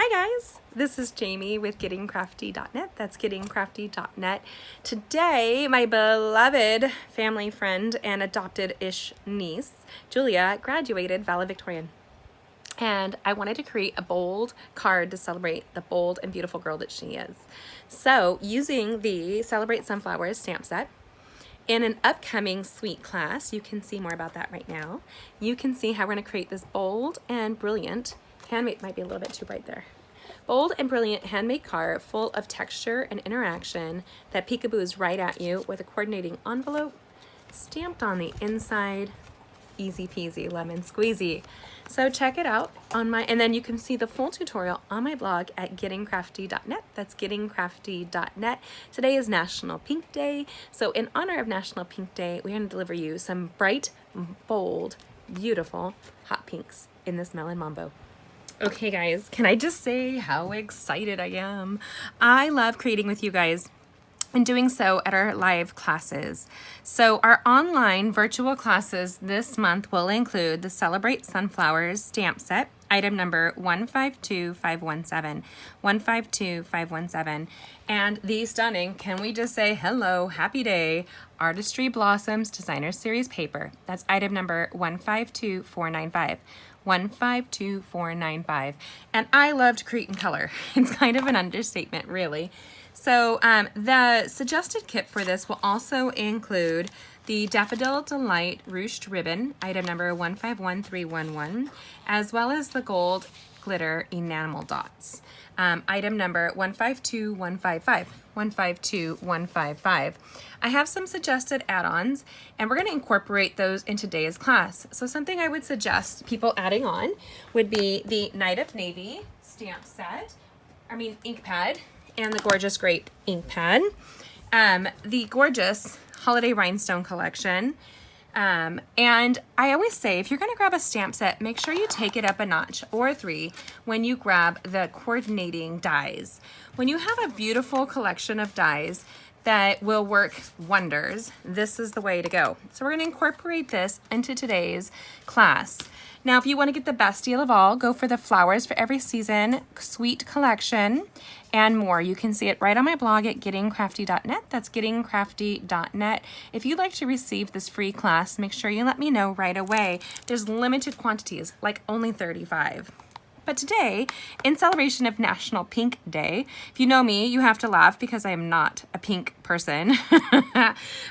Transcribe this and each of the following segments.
Hi guys, this is Jamie with gettingcrafty.net. That's gettingcrafty.net. Today, my beloved family friend and adopted-ish niece, Julia, graduated valedictorian. And I wanted to create a bold card to celebrate the bold and beautiful girl that she is. So, using the Celebrate Sunflower stamp set, in an upcoming suite class, you can see more about that right now. You can see how we're going to create this bold and brilliant, handmade might be a little bit too bright there, bold and brilliant handmade card full of texture and interaction that peekaboos right at you with a coordinating envelope stamped on the inside. Easy peasy lemon squeezy. So check it out on my, and then you can see the full tutorial on my blog at gettingcrafty.net. That's gettingcrafty.net. Today is National Pink Day. So in honor of National Pink Day, we're going to deliver you some bright, bold, beautiful hot pinks in this melon mambo. Okay guys, can I just say how excited I am? I love creating with you guys and doing so at our live classes. So our online virtual classes this month will include the Celebrate Sunflowers stamp set, item number 152517, 152517, and the stunning, can we just say hello, happy day, Artistry Blossoms Designer Series paper. That's item number 152495. 152495. And I love to create in color. It's kind of an understatement, really. So the suggested kit for this will also include the Daffodil Delight Ruched Ribbon, item number 151311, as well as the gold glitter enamel dots, item number 152155, 152155. I have some suggested add-ons, and we're going to incorporate those in today's class. So something I would suggest people adding on would be the Night of Navy stamp set, ink pad, and the gorgeous grape ink pad, the gorgeous holiday rhinestone collection, and I always say if you're going to grab a stamp set, make sure you take it up a notch or 3 when you grab the coordinating dies. When you have a beautiful collection of dies that will work wonders, this is the way to go. So we're going to incorporate this into today's class. Now, if you want to get the best deal of all, go for the Flowers for Every Season Sweet Collection and more. You can see it right on my blog at gettingcrafty.net. That's gettingcrafty.net. If you'd like to receive this free class, make sure you let me know right away. There's limited quantities, like only 35. But today, in celebration of National Pink Day, if you know me, you have to laugh because I am not a pink person.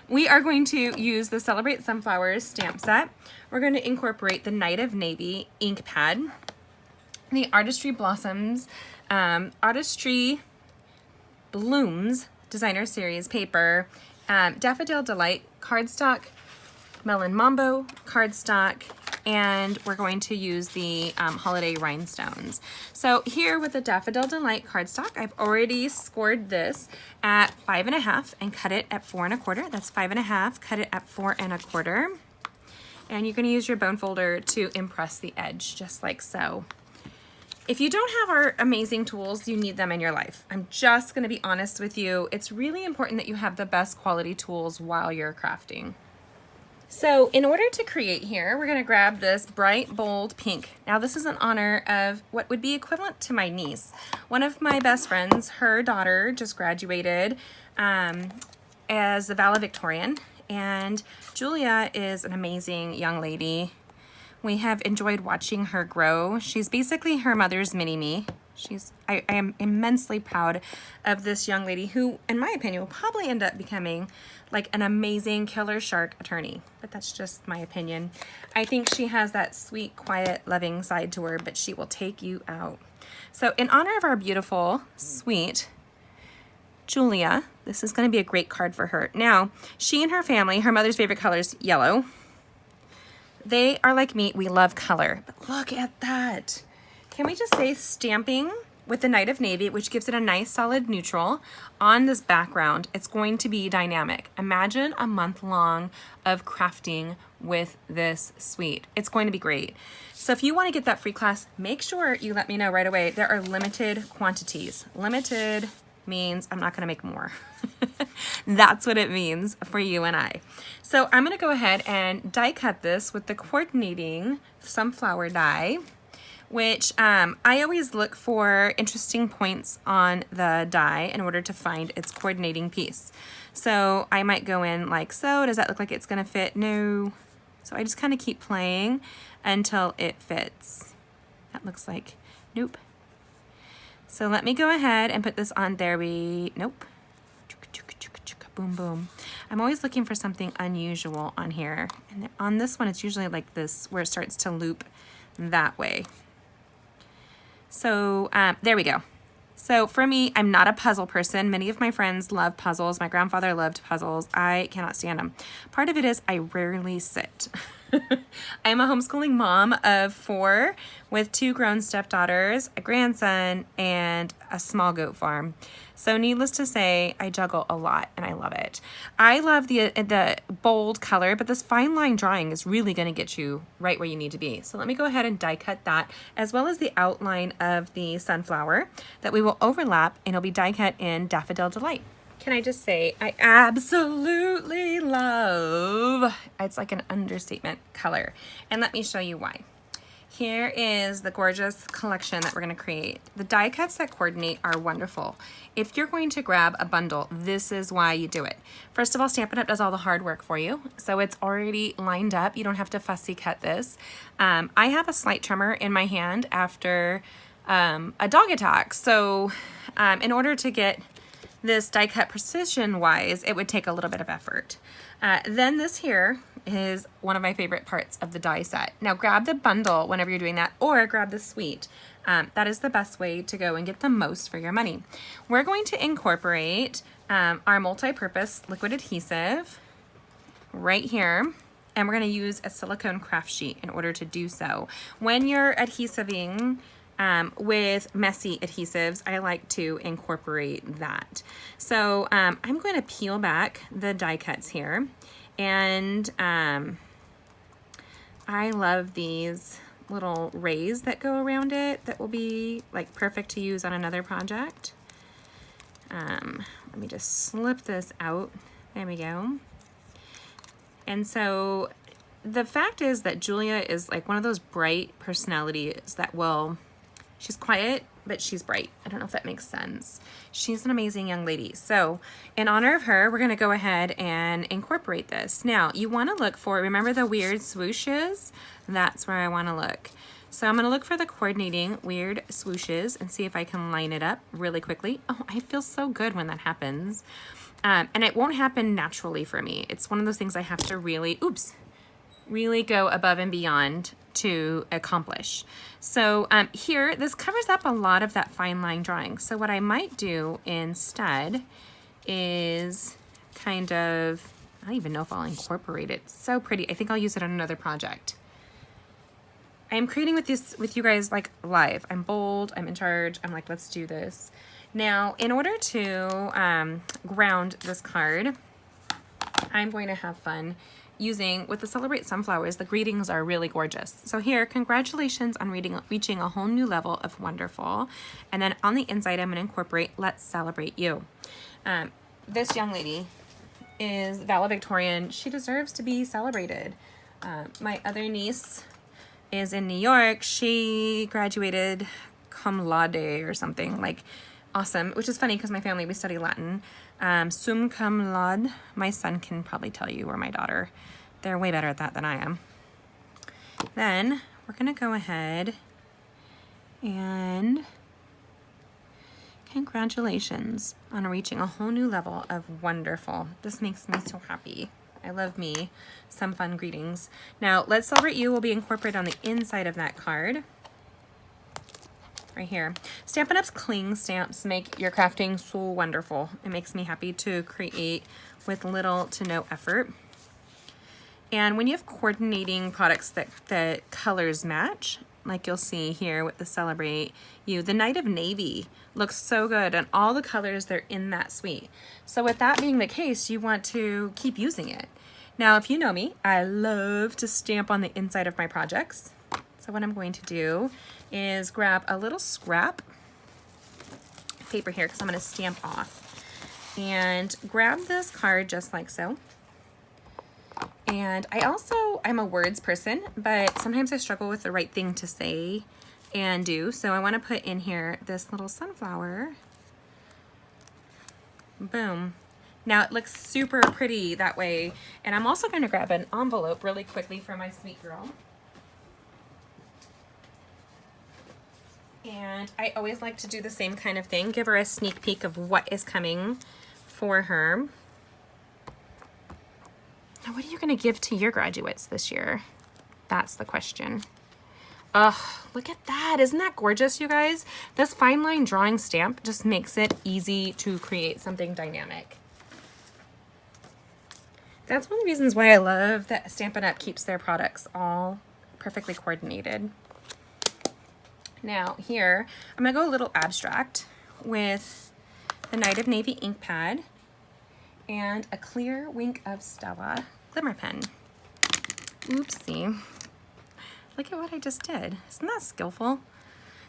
We are going to use the Celebrate Sunflowers stamp set. We're going to incorporate the Night of Navy ink pad, the Artistry Blossoms, Artistry Blooms Designer Series paper, Daffodil Delight cardstock, Melon Mambo cardstock, and we're going to use the holiday rhinestones. So here with the Daffodil Delight cardstock, I've already scored this at 5.5 and cut it at 4 1/4. That's 5.5, cut it at 4 1/4. And you're going to use your bone folder to impress the edge, just like so. If you don't have our amazing tools, you need them in your life. I'm just going to be honest with you. It's really important that you have the best quality tools while you're crafting. So in order to create here, we're going to grab this bright, bold pink. Now this is in honor of what would be equivalent to my niece. One of my best friends, her daughter just graduated as the valedictorian, and Julia is an amazing young lady. We have enjoyed watching her grow. She's basically her mother's mini-me. I am immensely proud of this young lady who, in my opinion, will probably end up becoming like an amazing killer shark attorney. But that's just my opinion. I think she has that sweet, quiet, loving side to her, but she will take you out. So in honor of our beautiful, sweet Julia, this is going to be a great card for her. Now, she and her family, her mother's favorite color is yellow. They are like me. We love color. But look at that. Can we just say stamping with the Night of Navy, which gives it a nice solid neutral on this background. It's going to be dynamic. Imagine a month long of crafting with this suite. It's going to be great. So if you want to get that free class, make sure you let me know right away. There are limited quantities. Limited means I'm not going to make more. That's what it means for you and I. So I'm going to go ahead and die cut this with the coordinating sunflower die. which I always look for interesting points on the die in order to find its coordinating piece. So I might go in like so. Does that look like it's gonna fit? No. So I just kind of keep playing until it fits. That looks like, nope. So let me go ahead and put this on. There we, nope. Boom, boom. I'm always looking for something unusual on here. And on this one, it's usually like this, where it starts to loop that way. So there we go. So for me, I'm not a puzzle person. Many of my friends love puzzles. My grandfather loved puzzles. I cannot stand them. Part of it is I rarely sit. I'm a homeschooling mom of 4 with 2 grown stepdaughters, a grandson, and a small goat farm. So needless to say, I juggle a lot and I love it. I love the bold color, but this fine line drawing is really going to get you right where you need to be. So let me go ahead and die cut that, as well as the outline of the sunflower that we will overlap, and it'll be die cut in Daffodil Delight. Can I just say, I absolutely love, it's like an understatement, color. And let me show you why. Here is the gorgeous collection that we're going to create. The die cuts that coordinate are wonderful. If you're going to grab a bundle, this is why you do it. First of all, Stampin' Up! Does all the hard work for you. So it's already lined up. You don't have to fussy cut this. I have a slight tremor in my hand after a dog attack. So in order to get this die cut precision wise, it would take a little bit of effort. Then this here is one of my favorite parts of the die set. Now grab the bundle whenever you're doing that, or grab the suite. That is the best way to go and get the most for your money. We're going to incorporate our multi-purpose liquid adhesive right here, and we're going to use a silicone craft sheet in order to do so. When you're adhesiving with messy adhesives, I like to incorporate that. So I'm going to peel back the die cuts here, and I love these little rays that go around it that will be like perfect to use on another project. Let me just slip this out. There we go. And so the fact is that Julia is like one of those bright personalities that will, she's quiet, but she's bright. I don't know if that makes sense. She's an amazing young lady. So in honor of her, we're going to go ahead and incorporate this. Now you want to look for, remember the weird swooshes? That's where I want to look. So I'm going to look for the coordinating weird swooshes and see if I can line it up really quickly. Oh, I feel so good when that happens. And it won't happen naturally for me. It's one of those things I have to really, really go above and beyond to accomplish. So here, this covers up a lot of that fine line drawing. So what I might do instead is kind of, I don't even know if I'll incorporate it. It's so pretty. I think I'll use it on another project. I am creating with you guys like live. I'm bold, I'm in charge. I'm like, let's do this. Now, in order to ground this card, I'm going to have fun using, with the Celebrate Sunflowers, the greetings are really gorgeous. So here, congratulations on reaching a whole new level of wonderful. And then on the inside, I'm gonna incorporate, let's celebrate you. This young lady is valedictorian. She deserves to be celebrated. My other niece is in New York. She graduated cum laude or something, like awesome, which is funny because my family, we study Latin. Sum cum laude. My son can probably tell you, or my daughter. They're way better at that than I am. Then we're gonna go ahead and congratulations on reaching a whole new level of wonderful. This makes me so happy. I love me some fun greetings. Now, let's celebrate you will be incorporated on the inside of that card. Right here. Stampin' Up's cling stamps make your crafting so wonderful. It makes me happy to create with little to no effort. And when you have coordinating products that the colors match, like you'll see here with the Celebrate You, the Night of Navy looks so good, and all the colors, they're in that suite. So with that being the case, you want to keep using it. Now, if you know me, I love to stamp on the inside of my projects. So what I'm going to do is grab a little scrap paper here, because I'm going to stamp off, and grab this card just like so. And I'm a words person, but sometimes I struggle with the right thing to say and do. So I want to put in here this little sunflower. Boom. Now it looks super pretty that way. And I'm also going to grab an envelope really quickly for my sweet girl. And I always like to do the same kind of thing, give her a sneak peek of what is coming for her. Now, what are you going to give to your graduates this year? That's the question. Ugh, look at that. Isn't that gorgeous, you guys? This fine line drawing stamp just makes it easy to create something dynamic. That's one of the reasons why I love that Stampin' Up! Keeps their products all perfectly coordinated. Now here, I'm gonna go a little abstract with the Night of Navy ink pad and a clear Wink of Stella glimmer pen. Oopsie. Look at what I just did. Isn't that skillful?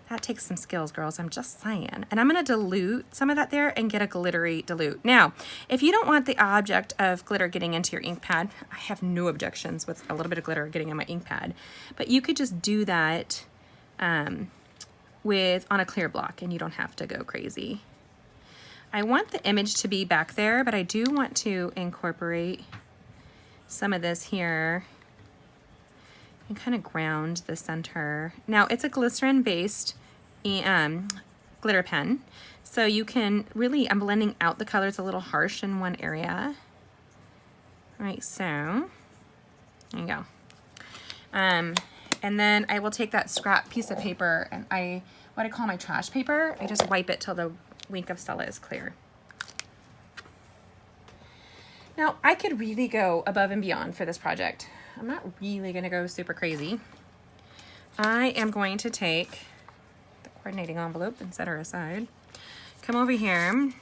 That takes some skills, girls, I'm just saying. And I'm gonna dilute some of that there and get a glittery dilute. Now, if you don't want the object of glitter getting into your ink pad, I have no objections with a little bit of glitter getting on my ink pad, but you could just do that on a clear block and you don't have to go crazy. I want the image to be back there, but I do want to incorporate some of this here and kind of ground the center. Now it's a glycerin based glitter pen, so you can really, I'm blending out the colors a little harsh in one area. All right, so there you go. And then I will take that scrap piece of paper and what I call my trash paper, I just wipe it till the Wink of Stella is clear. Now I could really go above and beyond for this project. I'm not really gonna go super crazy. I am going to take the coordinating envelope and set her aside. Come over here.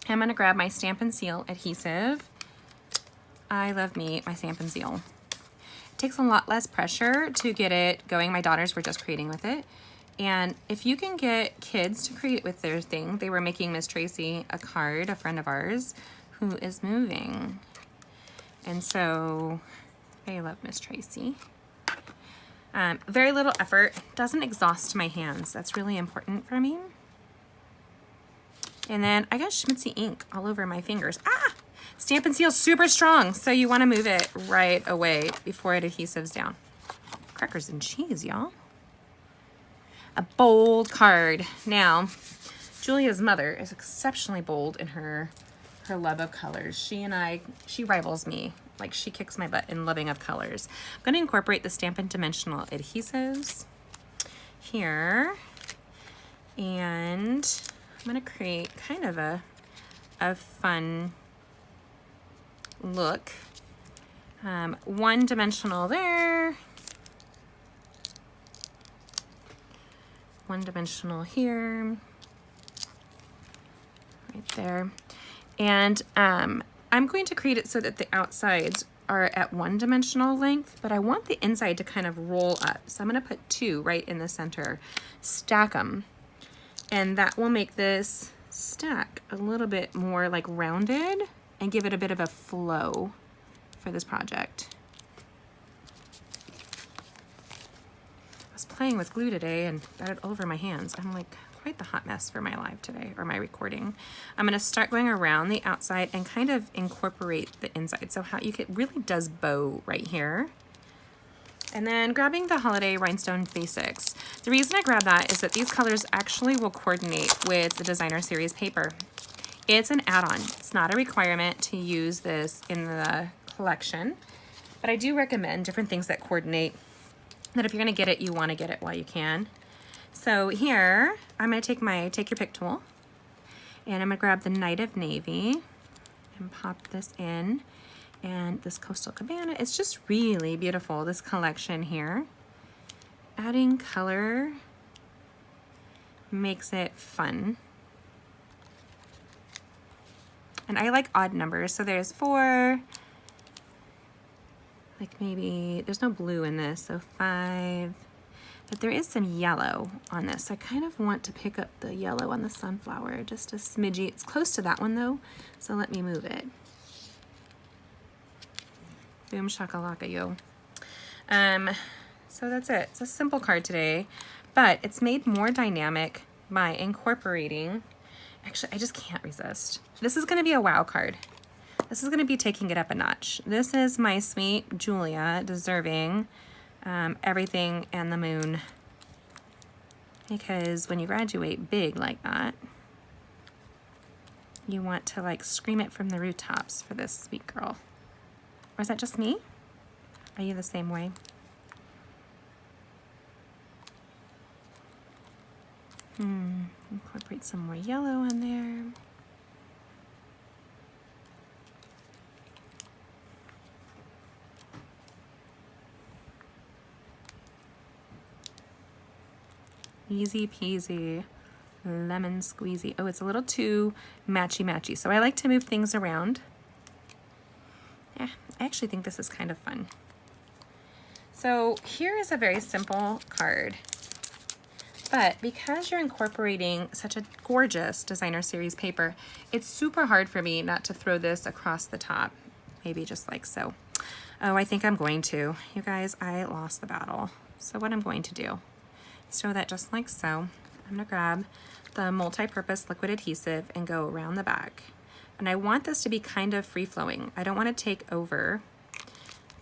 I'm gonna grab my Stampin' Seal adhesive. I love me my Stampin' Seal. It takes a lot less pressure to get it going. My daughters were just creating with it. And if you can get kids to create with their thing, they were making Miss Tracy a card, a friend of ours, who is moving. And so I love Miss Tracy. Very little effort, doesn't exhaust my hands. That's really important for me. And then I got schmitzy ink all over my fingers. Ah! Stampin' Seal's super strong, so you want to move it right away before it adhesives down. Crackers and cheese, y'all. A bold card. Now, Julia's mother is exceptionally bold in her love of colors. She rivals me. Like, she kicks my butt in loving of colors. I'm going to incorporate the Stampin' Dimensional adhesives here. And I'm going to create kind of a fun look. One dimensional there. One dimensional here. Right there. And I'm going to create it so that the outsides are at one dimensional length, but I want the inside to kind of roll up. So I'm going to put two right in the center, stack them, and that will make this stack a little bit more like rounded and give it a bit of a flow for this project. I was playing with glue today and got it all over my hands. I'm like quite the hot mess for my live today, or my recording. I'm going to start going around the outside and kind of incorporate the inside. So how it really does bow right here. And then grabbing the Holiday Rhinestone Basics. The reason I grab that is that these colors actually will coordinate with the Designer Series paper. It's an add-on. It's not a requirement to use this in the collection, but I do recommend different things that coordinate, that if you're going to get it, you want to get it while you can. So here, I'm going to take my Take Your Pick tool, and I'm going to grab the Night of Navy and pop this in. And this Coastal Cabana, it's just really beautiful, this collection here. Adding color makes it fun. And I like odd numbers, so there's 4, like maybe, there's no blue in this, so 5. But there is some yellow on this. I kind of want to pick up the yellow on the sunflower, just a smidgy. It's close to that one though, so let me move it. Boom shakalaka yo. So that's it. It's a simple card today, but it's made more dynamic by incorporating, actually, I just can't resist. This is gonna be a wow card. This is gonna be taking it up a notch. This is my sweet Julia deserving everything and the moon. Because when you graduate big like that, you want to like scream it from the rooftops for this sweet girl. Or is that just me? Are you the same way? Incorporate some more yellow in there. Easy peasy, lemon squeezy. Oh, it's a little too matchy-matchy, so I like to move things around. Yeah, I actually think this is kind of fun. So here is a very simple card, but because you're incorporating such a gorgeous designer series paper, it's super hard for me not to throw this across the top, maybe just like so. Oh, I think I'm going to. You guys, I lost the battle. So what I'm going to do, throw that just like so. I'm gonna grab the multi-purpose liquid adhesive and go around the back. And I want this to be kind of free-flowing. I don't want to take over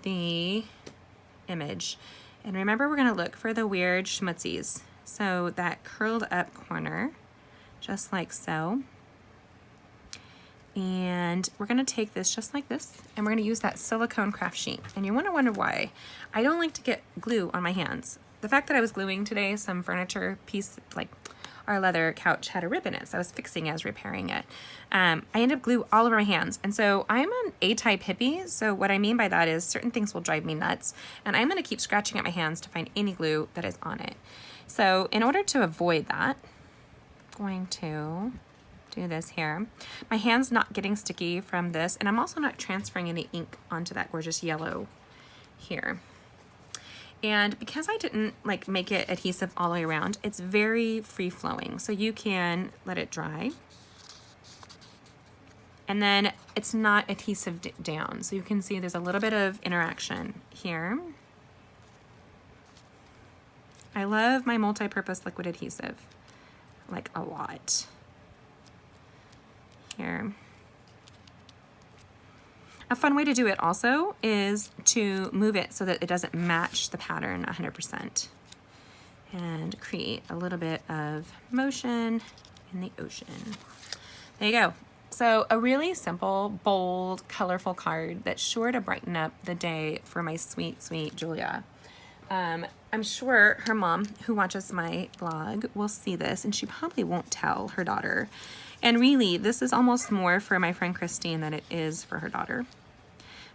the image. And remember, we're gonna look for the weird schmutzies. So that curled up corner, just like so. And we're gonna take this just like this, and we're gonna use that silicone craft sheet. And you wanna wonder why. I don't like to get glue on my hands. The fact that I was gluing today some furniture piece, like our leather couch had a rip in it, so I was fixing it, I was repairing it. I ended up glue all over my hands. And so I'm an A-type hippie, so what I mean by that is certain things will drive me nuts, and I'm gonna keep scratching at my hands to find any glue that is on it. So in order to avoid that, I'm going to do this here. My hand's not getting sticky from this, and I'm also not transferring any ink onto that gorgeous yellow here. And because I didn't like make it adhesive all the way around, it's very free flowing. So you can let it dry. And then it's not adhesive down. So you can see there's a little bit of interaction here. I love my multi-purpose liquid adhesive, like a lot. Here. A fun way to do it also is to move it so that it doesn't match the pattern 100% and create a little bit of motion in the ocean. There you go. So a really simple, bold, colorful card that's sure to brighten up the day for my sweet, sweet Julia. I'm sure her mom, who watches my blog, will see this, and she probably won't tell her daughter. And really, this is almost more for my friend Christine than it is for her daughter.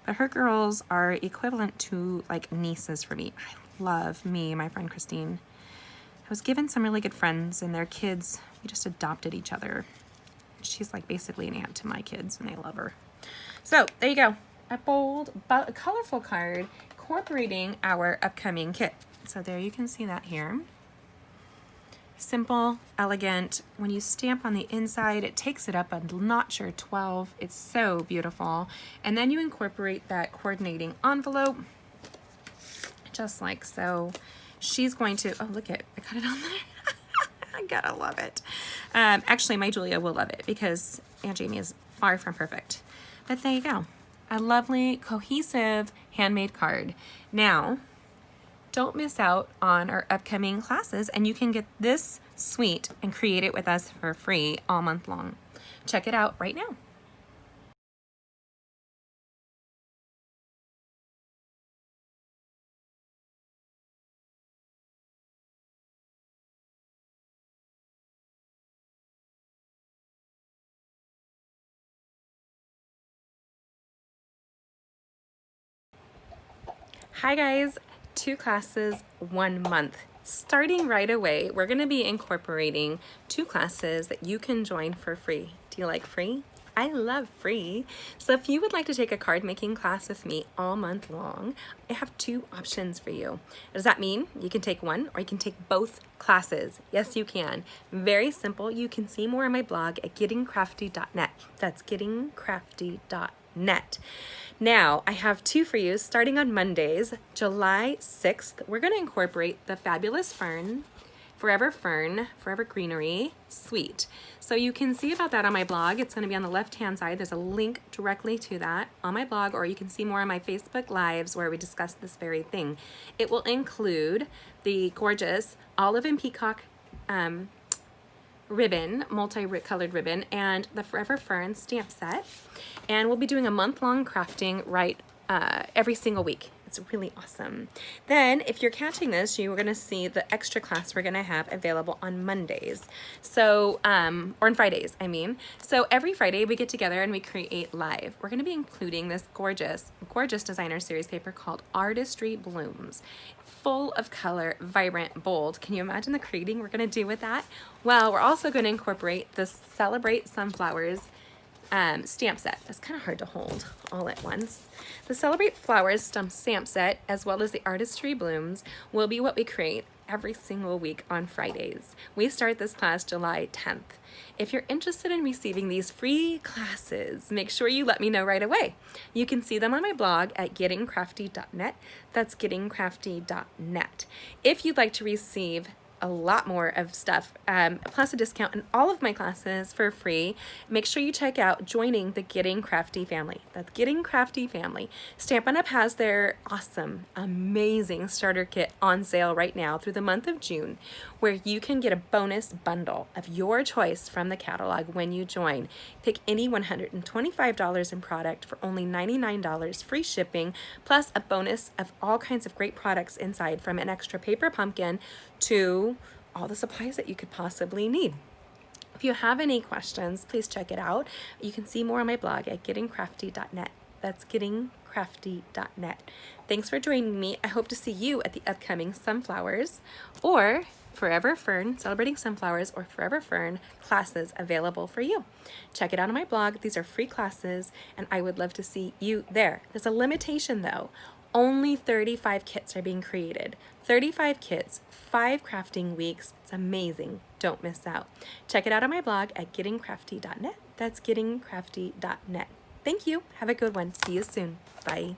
But her girls are equivalent to like nieces for me. I love my friend Christine. I was given some really good friends, and their kids, we just adopted each other. She's like basically an aunt to my kids, and I love her. So there you go. A bold, but colorful card incorporating our upcoming kit. So there you can see that here. Simple, elegant. When you stamp on the inside, it takes it up a notch or 12. It's so beautiful. And then you incorporate that coordinating envelope, just like so. She's going to, oh, look at, I got it on there. I gotta love it. Actually, my Julia will love it because Aunt Jamie is far from perfect. But there you go. A lovely, cohesive, handmade card. Now, don't miss out on our upcoming classes, and you can get this suite and create it with us for free all month long. Check it out right now. Hi guys, 2 classes, 1 month. Starting right away, we're gonna be incorporating 2 classes that you can join for free. Do you like free? I love free. So if you would like to take a card making class with me all month long, I have 2 options for you. Does that mean you can take one or you can take both classes? Yes, you can. Very simple. You can see more on my blog at gettingcrafty.net. That's gettingcrafty.net. gettingcrafty.net. Now, I have two for you starting on Mondays, July 6th. We're going to incorporate the Fabulous Fern, Forever Greenery Suite. So you can see about that on my blog. It's going to be on the left-hand side. There's a link directly to that on my blog, or you can see more on my Facebook Lives where we discuss this very thing. It will include the gorgeous olive and peacock ribbon, multi-colored ribbon, and the Forever Fern stamp set. And we'll be doing a month-long crafting every single week. It's really awesome. Then, if you're catching this, you are going to see the extra class we're going to have available on Mondays. So, or on Fridays, I mean. So every Friday we get together and we create live. We're going to be including this gorgeous, gorgeous designer series paper called Artistry Blooms. Full of color, vibrant, bold. Can you imagine the creating we're going to do with that? Well, we're also going to incorporate the Celebrate Sunflowers stamp set. That's kind of hard to hold all at once. The Celebrate Flowers stamp set, as well as the Artistry Blooms, will be what we create every single week on Fridays. We start this class July 10th. If you're interested in receiving these free classes, make sure you let me know right away. You can see them on my blog at gettingcrafty.net. That's gettingcrafty.net. If you'd like to receive a lot more of stuff, plus a discount in all of my classes for free, make sure you check out joining the Getting Crafty family. The Getting Crafty family. Stampin' Up! Has their awesome, amazing starter kit on sale right now through the month of June, where you can get a bonus bundle of your choice from the catalog when you join. Pick any $125 in product for only $99 free shipping, plus a bonus of all kinds of great products inside, from an extra paper pumpkin to all the supplies that you could possibly need. If you have any questions, please check it out. You can see more on my blog at gettingcrafty.net. That's gettingcrafty.net. Thanks for joining me. I hope to see you at the upcoming Sunflowers or Forever Fern, Celebrating Sunflowers, or Forever Fern classes available for you. Check it out on my blog. These are free classes, and I would love to see you there. There's a limitation though. Only 35 kits are being created. 35 kits, 5 crafting weeks. It's amazing. Don't miss out. Check it out on my blog at gettingcrafty.net. That's gettingcrafty.net. Thank you. Have a good one. See you soon. Bye.